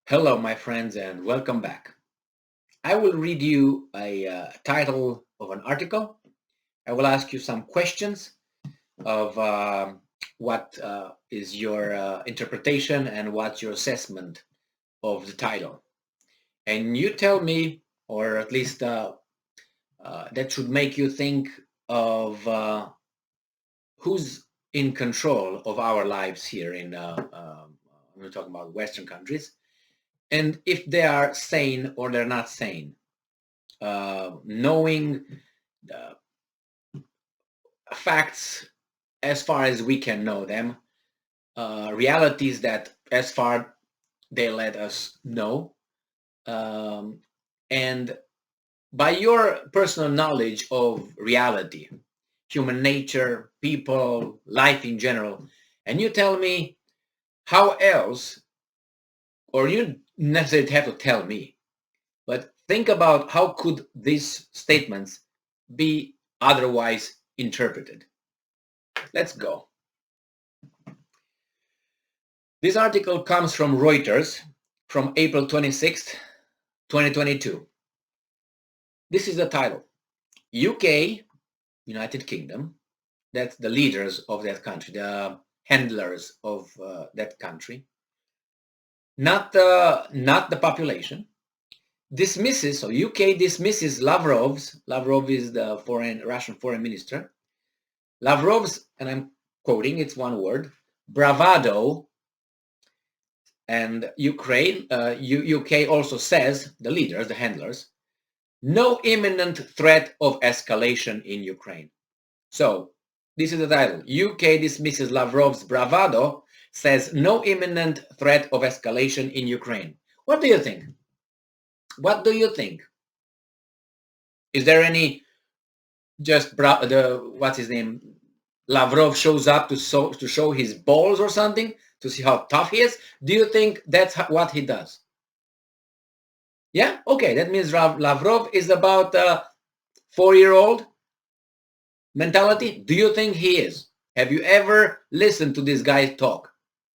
Hello, my friends, and welcome back. I will read you a title of an article. I will ask you some questions of what is your interpretation and what's your assessment of the title. And you tell me, or at least that should make you think of who's in control of our lives here in, we're talking about Western countries, and if they are sane or they're not sane. Knowing the facts as far as we can know them, realities that as far they let us know, um, and by your personal knowledge of reality, human nature, people, life in general, and you tell me how else, or you necessarily have to tell me, but think about how could these statements be otherwise interpreted. Let's go. This article comes from Reuters from April 26th, 2022. This is the title. UK, United Kingdom, that's the leaders of that country, the handlers of that country, not the population, dismisses, so UK dismisses Lavrovs. Lavrov is the Russian foreign minister. Lavrovs, and I'm quoting, it's one word, bravado. And Ukraine, UK also says, the leaders, the handlers, no imminent threat of escalation in Ukraine. So this is the title. UK dismisses Lavrov's bravado, says no imminent threat of escalation in Ukraine. What do you think? What do you think? Is there any what's his name? Lavrov shows up to show his balls or something, to see how tough he is? Do you think that's what he does? Yeah? Okay, that means Lavrov is about a 4-year-old mentality. Do you think he is? Have you ever listened to this guy talk?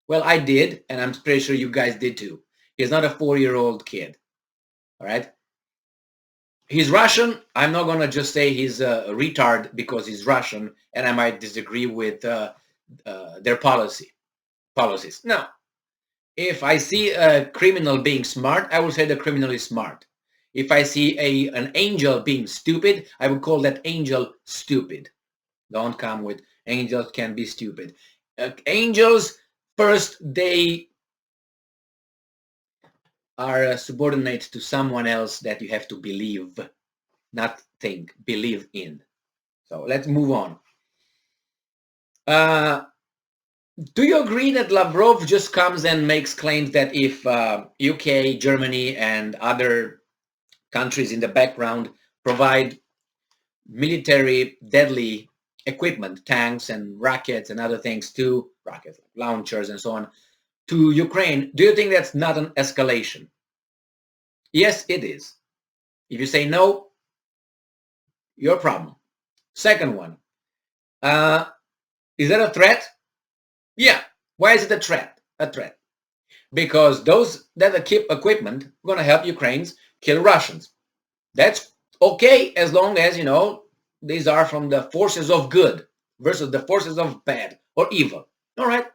Well, I did, and I'm pretty sure you guys did too. He's not a 4-year-old kid. All right? He's Russian. I'm not going to just say he's a retard because he's Russian, and I might disagree with their policies. No. If I see a criminal being smart, I will say the criminal is smart. If I see an angel being stupid, I would call that angel stupid. Don't come with angels can be stupid. Angels, first, they are subordinate to someone else that you have to believe, not think, believe in. So let's move on. Do you agree that Lavrov just comes and makes claims that if UK, Germany, and other countries in the background provide military deadly equipment, tanks and rockets and other things to rockets, launchers and so on, to Ukraine, do you think that's not an escalation? Yes, it is. If you say no, your problem. Second one, is that a threat? Yeah. Why is it a threat? A threat. Because those that equipment are going to help Ukrainians kill Russians. That's okay as long as, these are from the forces of good versus the forces of bad or evil. All right.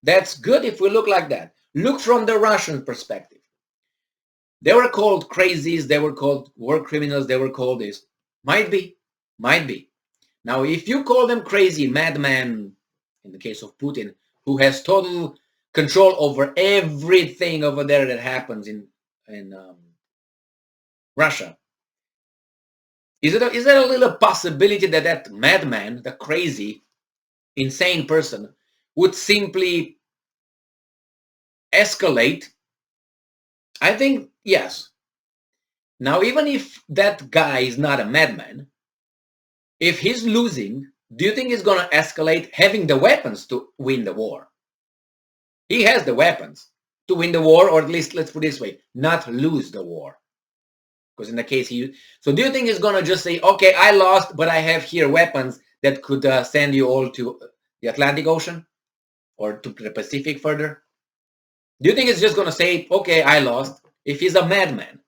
That's good if we look like that. Look from the Russian perspective. They were called crazies. They were called war criminals. They were called this. Might be. Might be. Now, if you call them crazy, madman, in the case of Putin, who has total control over everything over there that happens in Russia, is there a little possibility that that madman, the crazy, insane person, would simply escalate? I think yes. Now, even if that guy is not a madman, if he's losing, do you think he's going to escalate having the weapons to win the war? He has the weapons to win the war, or at least, let's put it this way, not lose the war. Because in the case so do you think he's going to just say, okay, I lost, but I have here weapons that could send you all to the Atlantic Ocean or to the Pacific further? Do you think it's just going to say, okay, I lost, if he's a madman?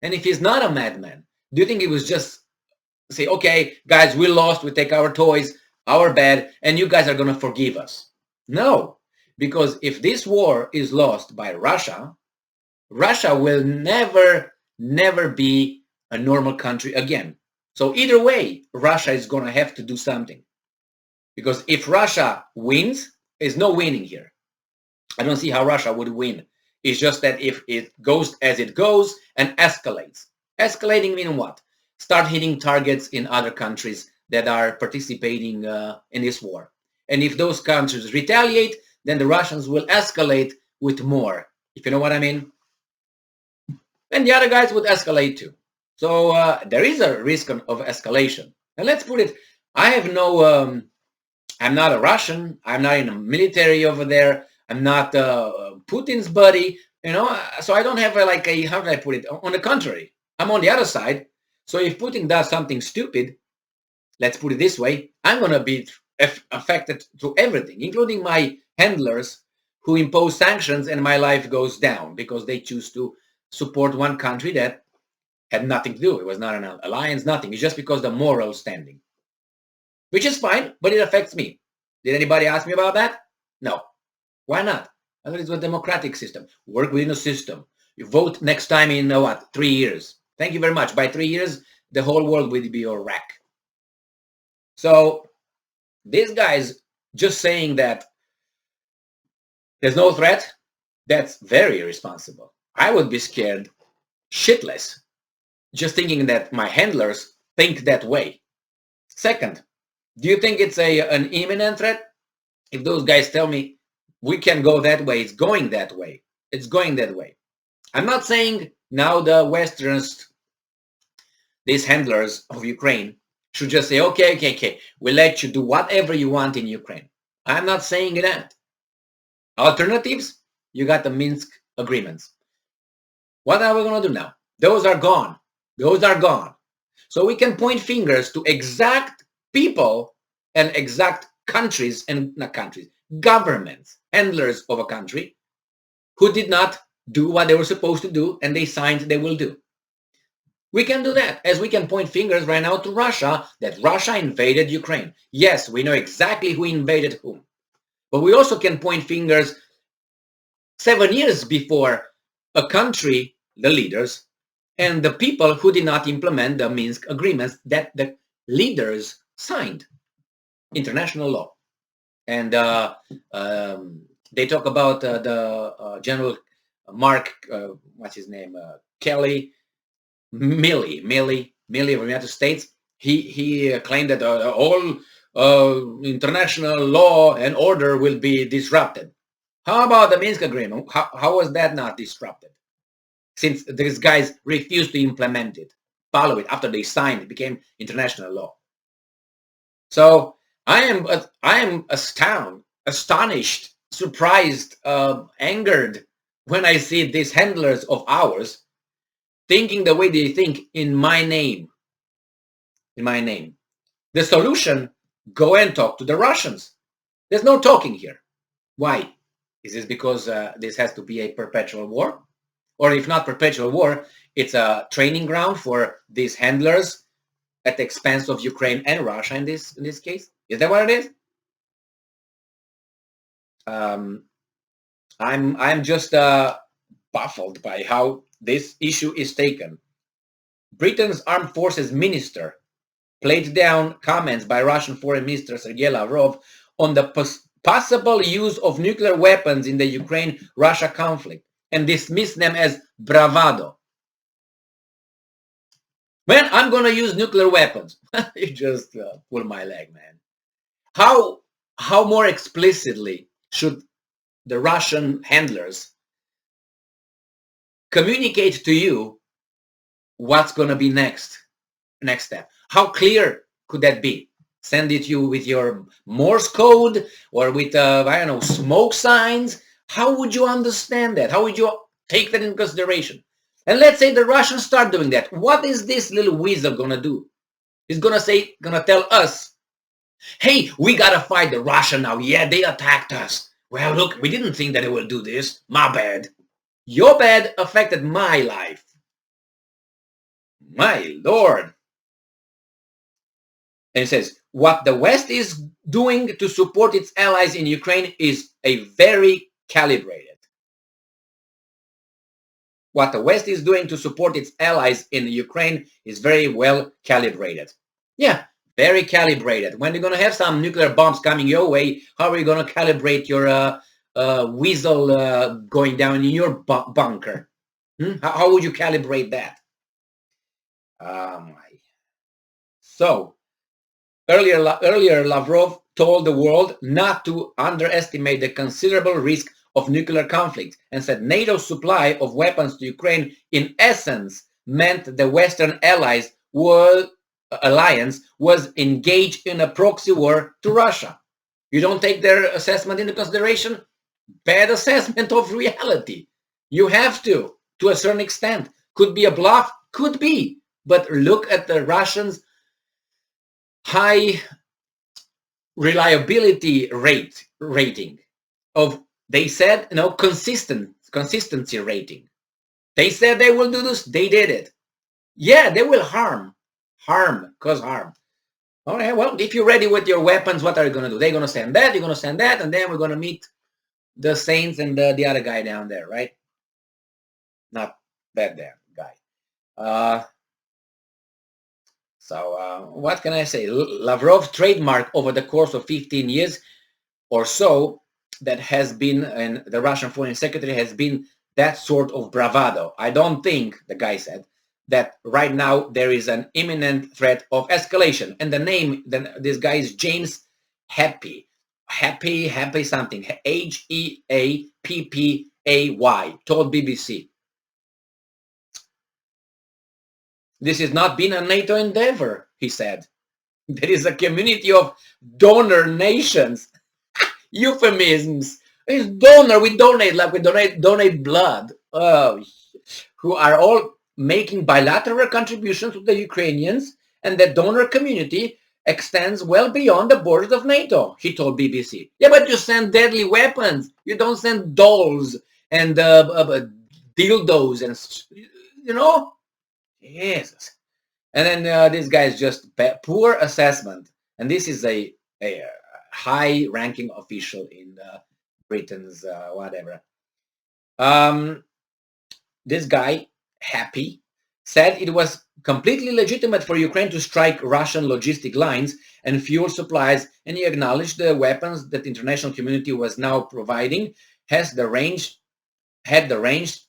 And if he's not a madman, do you think he was just say, okay, guys, we lost, we take our toys, our bed, and you guys are going to forgive us? No, because if this war is lost by Russia, Russia will never be a normal country again. So either way, Russia is going to have to do something. Because if Russia wins, there's no winning here. I don't see how Russia would win. It's just that if it goes as it goes and escalates. Escalating means what? Start hitting targets in other countries that are participating in this war. And if those countries retaliate, then the Russians will escalate with more, if you know what I mean. And the other guys would escalate too. So there is a risk of escalation. And let's put it, I have no, I'm not a Russian. I'm not in the military over there. I'm not Putin's buddy, you know, so I don't have like a, how do I put it? On the contrary, I'm on the other side. So if Putin does something stupid, let's put it this way, I'm going to be affected through everything, including my handlers who impose sanctions, and my life goes down because they choose to support one country that had nothing to do. It was not an alliance, nothing. It's just because the moral standing, which is fine, but it affects me. Did anybody ask me about that? No. Why not? I thought it's a democratic system. Work within a system. You vote next time in, what, 3 years. Thank you very much. By 3 years, the whole world will be your wreck. So these guys just saying that there's no threat, that's very irresponsible. I would be scared shitless just thinking that my handlers think that way. Second, do you think it's an imminent threat? If those guys tell me we can go that way, it's going that way. It's going that way. I'm not saying now the Westerns, these handlers of Ukraine, should just say, okay, we'll let you do whatever you want in Ukraine. I'm not saying that. Alternatives, you got the Minsk agreements. What are we going to do now? Those are gone. Those are gone. So we can point fingers to exact people and exact countries, and not countries, governments, handlers of a country who did not do what they were supposed to do, and they signed they will do. We can do that, as we can point fingers right now to Russia, that Russia invaded Ukraine. Yes, we know exactly who invaded whom. But we also can point fingers 7 years before a country, the leaders, and the people who did not implement the Minsk agreements that the leaders signed. International law. And they talk about the General Mark, what's his name, Kelly, Milley of the United States. He claimed that all international law and order will be disrupted. How about the Minsk agreement? How was that not disrupted? Since these guys refused to implement it, follow it after they signed, it became international law. So I am astonished, surprised, angered when I see these handlers of ours thinking the way they think in my name. In my name. The solution, go and talk to the Russians. There's no talking here. Why? Is this because this has to be a perpetual war? Or if not perpetual war, it's a training ground for these handlers at the expense of Ukraine and Russia in this case? Is that what it is? I'm just baffled by how this issue is taken. Britain's Armed Forces Minister played down comments by Russian Foreign Minister Sergei Lavrov on the possible use of nuclear weapons in the Ukraine-Russia conflict and dismissed them as bravado. Man, I'm going to use nuclear weapons. You just pull my leg, man. How more explicitly should the Russian handlers communicate to you what's going to be next step? How clear could that be? Send it you with your Morse code or with, I don't know, smoke signs? How would you understand that? How would you take that into consideration? And let's say the Russians start doing that. What is this little weasel going to do? He's going to tell us, hey, we got to fight the Russia now. Yeah, they attacked us. Well, look, we didn't think that it will do this. My bad. Your bad affected my life. My Lord. And it says, what the West is doing to support its allies in Ukraine is a very calibrated. What the West is doing to support its allies in Ukraine is very well calibrated. Yeah, very calibrated. When you're going to have some nuclear bombs coming your way, how are you going to calibrate your weasel going down in your bunker? How would you calibrate that? So, earlier, Lavrov told the world not to underestimate the considerable risk of nuclear conflict and said NATO's supply of weapons to Ukraine in essence meant the Western alliance was engaged in a proxy war to Russia. You don't take their assessment into consideration? Bad assessment of reality. You have to a certain extent. Could be a bluff, could be. But look at the Russians' high reliability rating of, they said, consistency rating. They said they will do this, they did it. Yeah, they will cause harm. All right, well, if you're ready with your weapons, what are you going to do? They're going to send that, you're going to send that, and then we're going to meet the Saints and the other guy down there, right? Not that damn guy. So what can I say? Lavrov's trademark over the course of 15 years or so that has been, and the Russian foreign secretary has been that sort of bravado. I don't think, the guy said, that right now there is an imminent threat of escalation. And the name, this guy is James Happy something, Heappay, told BBC. This has not been a NATO endeavor, he said. There is a community of donor nations. Euphemisms. It's donor, we donate like we donate blood. Who are all making bilateral contributions to the Ukrainians, and the donor community extends well beyond the borders of NATO, he told BBC. Yeah, but you send deadly weapons. You don't send dolls and dildos and, you know? Jesus. And then this guy is just poor assessment. And this is a high-ranking official in Britain's whatever. This guy, Happy, said it was completely legitimate for Ukraine to strike Russian logistic lines and fuel supplies, and he acknowledged the weapons that the international community was now providing had the range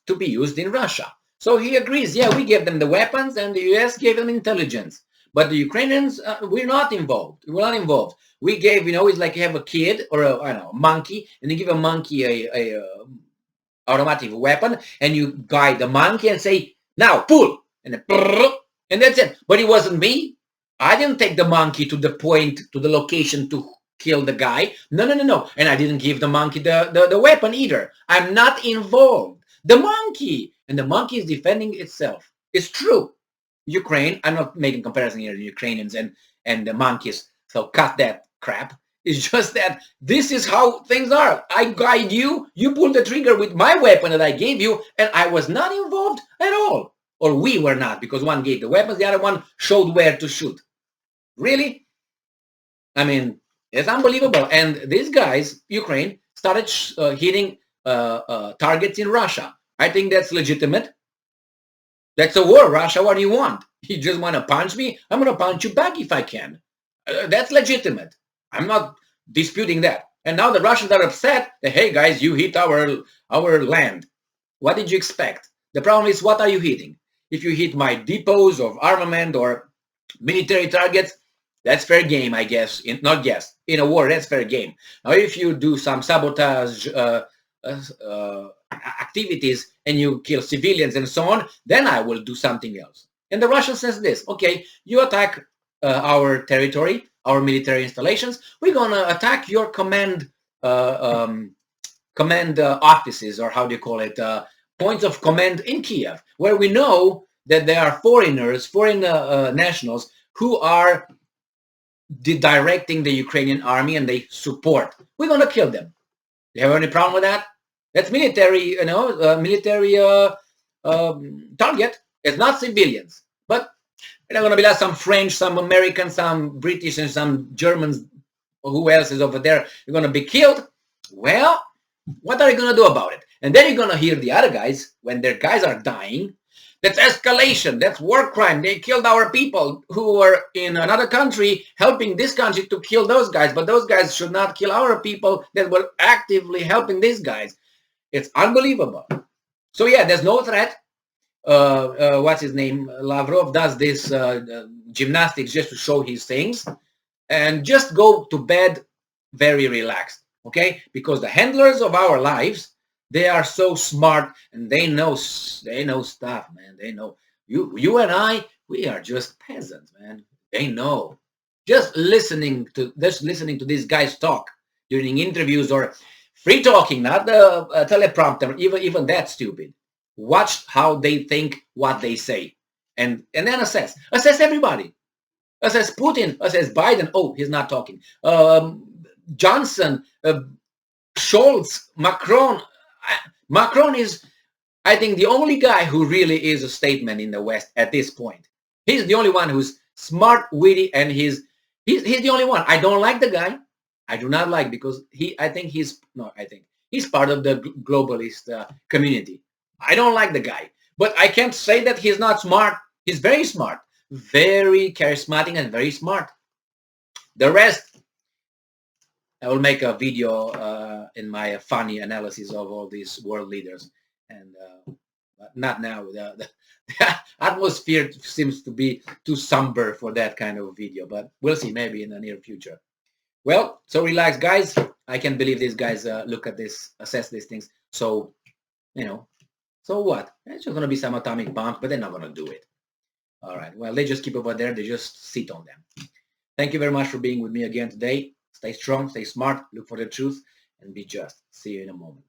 to be used in Russia. So he agrees, yeah, we gave them the weapons and the US gave them intelligence. But the Ukrainians, we're not involved. We're not involved. We gave, it's like you have a kid or a monkey, and you give a monkey a automatic weapon, and you guide the monkey and say, now pull, and that's it. But it wasn't me. I didn't take the monkey to the point, to the location to kill the guy. No. And I didn't give the monkey the weapon either. I'm not involved. The monkey, and the monkey is defending itself. It's true. Ukraine, I'm not making comparison here to Ukrainians and the monkeys, so cut that crap. It's just that this is how things are. I guide you, you pull the trigger with my weapon that I gave you, and I was not involved at all. Or we were not, because one gave the weapons, the other one showed where to shoot. Really? I mean, it's unbelievable. And these guys, Ukraine, started hitting targets in Russia. I think that's legitimate. That's a war, Russia. What do you want? You just want to punch me? I'm going to punch you back if I can. That's legitimate. I'm not disputing that. And now the Russians are upset that, hey, guys, you hit our land. What did you expect? The problem is, what are you hitting? If you hit my depots of armament or military targets, that's fair game, I guess. In a war, that's fair game. Now, if you do some sabotage activities and you kill civilians and so on, then I will do something else. And the Russian says this, okay, you attack our territory, our military installations, we're going to attack your command offices, or how do you call it, points of command in Kiev, where we know that there are foreign nationals who are directing the Ukrainian army and they support. We're going to kill them. You have any problem with that? That's military, you know, military target. It's not civilians. But they're going to be like some French, some Americans, some British, and some Germans, or who else is over there. You're going to be killed. Well, what are you going to do about it? And then you're going to hear the other guys, when their guys are dying, that's escalation, that's war crime. They killed our people who were in another country helping this country to kill those guys, but those guys should not kill our people that were actively helping these guys. It's unbelievable. So yeah, there's no threat. What's his name? Lavrov does this gymnastics just to show his things, and just go to bed very relaxed, okay? Because the handlers of our lives, they are so smart, and they know stuff, man. They know. You and I, we are just peasants, man. They know. Just listening to these guys talk during interviews or free talking, not the teleprompter, even that stupid. Watch how they think, what they say, and then assess everybody. Assess Putin, assess Biden. Oh, he's not talking. Johnson, Scholz, Macron. Macron is, I think, the only guy who really is a statesman in the West at this point. He's the only one who's smart, witty, and he's the only one. I don't like the guy. I do not like, because I think he's part of the globalist community. I don't like the guy, but I can't say that he's not smart. He's very smart, very charismatic, and very smart. The rest, I will make a video in my funny analysis of all these world leaders, and not now. The atmosphere seems to be too somber for that kind of video, but we'll see, maybe in the near future. Well, so relax, guys. I can't believe these guys look at this, assess these things. So, you know, so what? It's just going to be some atomic bombs, but they're not going to do it. All right. Well, they just keep over there. They just sit on them. Thank you very much for being with me again today. Stay strong, stay smart, look for the truth, and be just. See you in a moment.